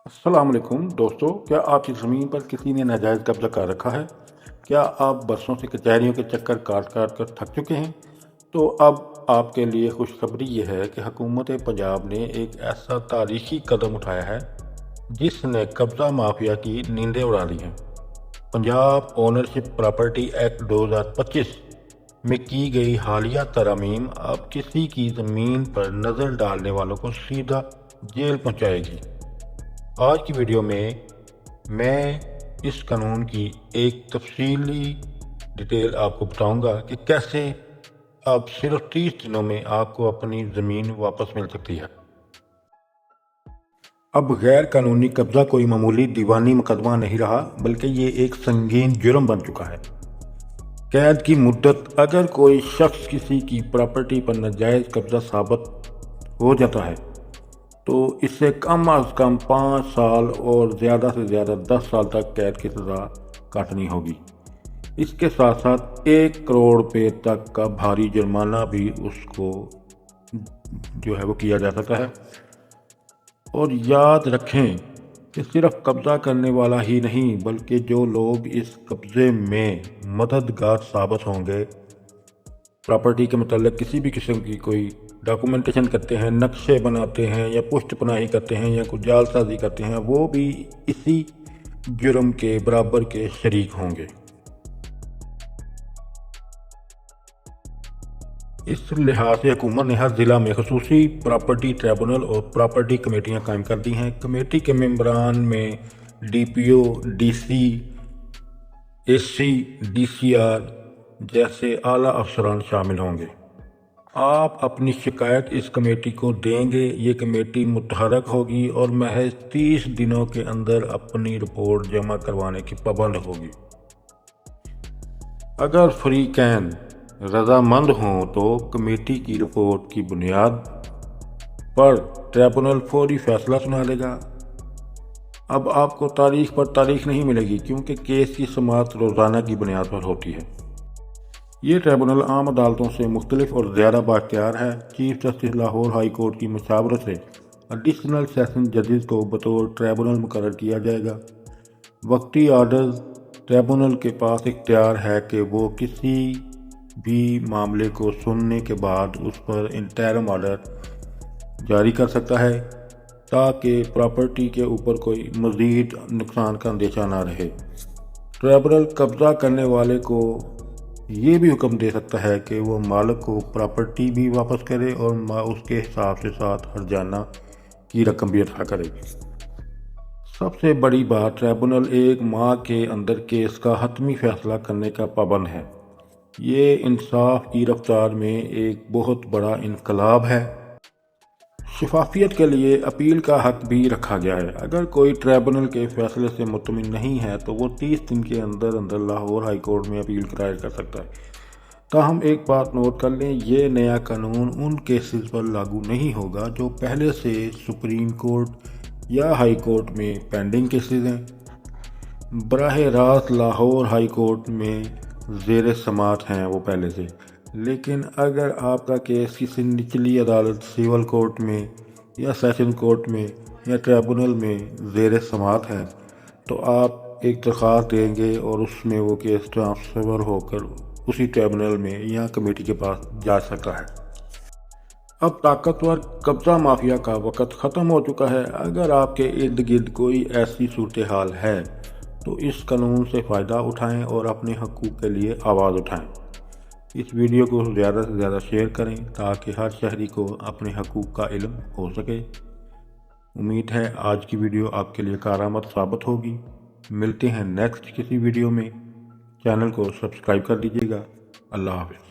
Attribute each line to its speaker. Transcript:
Speaker 1: अस्सलाम वालेकुम दोस्तों, क्या आपकी ज़मीन पर किसी ने नाजायज़ कब्ज़ा कर रखा है? क्या आप बरसों से कचहरियों के चक्कर काट काट कर थक चुके हैं? तो अब आपके लिए खुशखबरी ये है कि हुकूमत पंजाब ने एक ऐसा तारीखी कदम उठाया है जिसने कब्ज़ा माफिया की नींदें उड़ा दी हैं। पंजाब ओनरशिप प्रॉपर्टी एक्ट 2025 में की गई हालिया तरमीम अब किसी की ज़मीन पर नज़र डालने वालों को सीधा जेल पहुंचाएगी। आज की वीडियो में मैं इस कानून की एक तफसीली डिटेल आपको बताऊंगा कि कैसे अब सिर्फ 30 दिनों में आपको अपनी ज़मीन वापस मिल सकती है। अब गैर कानूनी कब्ज़ा कोई मामूली दीवानी मुकदमा नहीं रहा, बल्कि ये एक संगीन जुर्म बन चुका है। कैद की मुद्दत अगर कोई शख्स किसी की प्रॉपर्टी पर नाजायज़ कब्ज़ा साबित हो जाता है तो इससे कम अज़ कम 5 साल और ज़्यादा से ज़्यादा 10 साल तक कैद की सज़ा काटनी होगी। इसके साथ साथ 1 करोड़ रुपये तक का भारी जुर्माना भी उसको जो है वो किया जा सकता है। और याद रखें कि सिर्फ कब्ज़ा करने वाला ही नहीं, बल्कि जो लोग इस कब्ज़े में मददगार साबित होंगे, प्रॉपर्टी के मतलब किसी भी किस्म की कोई डॉक्यूमेंटेशन करते हैं, नक्शे बनाते हैं या पुष्ट पनाही करते हैं या कुछ जालसाजी करते हैं, वो भी इसी जुर्म के बराबर के शरीक होंगे। इस लिहाज से हुकूमत ने हर ज़िला में खसूसी प्रॉपर्टी ट्रिब्यूनल और प्रॉपर्टी कमेटियाँ कायम कर दी हैं। कमेटी के मेंबरान में DPO, DC, AC, DCR जैसे आला अफसरान शामिल होंगे। आप अपनी शिकायत इस कमेटी को देंगे, ये कमेटी मुतहरक होगी और महज 30 दिनों के अंदर अपनी रिपोर्ट जमा करवाने की पाबंद होगी। अगर फरीकैन रजामंद हों तो कमेटी की रिपोर्ट की बुनियाद पर ट्रिब्यूनल फौरी फैसला सुना देगा। अब आपको तारीख पर तारीख नहीं मिलेगी, क्योंकि केस की समाअत रोज़ाना की बुनियाद पर होती है। ये ट्रिब्यूनल आम अदालतों से मुख्तलिफ और ज़्यादा बाख्तियार है। Chief justice Lahore high court की मशावरत से एडिशनल सेशन जजेस को बतौर ट्रिब्यूनल मुकर्रर किया जाएगा। वक्ती आर्डर ट्रिब्यूनल के पास इख्तियार है कि वो किसी भी मामले को सुनने के बाद उस पर इंटरिम ऑर्डर जारी कर सकता है, ताकि प्रॉपर्टी के ऊपर कोई मज़ीद नुकसान का अंदेशा ना रहे। ट्रिब्यूनल कब्ज़ा करने वाले को ये भी हुक्म दे सकता है कि वो मालिक को प्रॉपर्टी भी वापस करे और उसके हिसाब से साथ हर्जाना की रकम भी अदा करे। सबसे बड़ी बात, ट्रिब्यूनल 1 माह के अंदर केस का हतमी फैसला करने का पाबंद है। ये इंसाफ की रफ्तार में एक बहुत बड़ा इनकलाब है। शफाफियत के लिए अपील का हक भी रखा गया है। अगर कोई ट्रिब्यूनल के फैसले से मुतमिन नहीं है तो वो 30 दिन के अंदर अंदर लाहौर हाई कोर्ट में अपील दायर कर सकता है। ताहम एक बात नोट कर लें, ये नया कानून उन केसेस पर लागू नहीं होगा जो पहले से सुप्रीम कोर्ट या हाई कोर्ट में पेंडिंग केसेस हैं। बराह रास्त लाहौर हाई कोर्ट में ज़ेर समाअत हैं वो पहले से। लेकिन अगर आपका केस किसी निचली अदालत, सिविल कोर्ट में या सेशन कोर्ट में या ट्रिब्यूनल में ज़ेर समाअत है तो आप एक दरख्वास्त देंगे और उसमें वो केस ट्रांसफ़र होकर उसी ट्रिब्यूनल में या कमेटी के पास जा सकता है। अब ताकतवर कब्ज़ा माफिया का वक़्त ख़त्म हो चुका है। अगर आपके इर्द गिर्द कोई ऐसी सूरत हाल है तो इस कानून से फ़ायदा उठाएं और अपने हकूक़ के लिए आवाज़ उठाएं। इस वीडियो को ज़्यादा से ज़्यादा शेयर करें ताकि हर शहरी को अपने हकूक़ का इल्म हो सके। उम्मीद है आज की वीडियो आपके लिए कारआमद साबित होगी। मिलते हैं नेक्स्ट किसी वीडियो में। चैनल को सब्सक्राइब कर दीजिएगा। अल्लाह हाफ़िज़।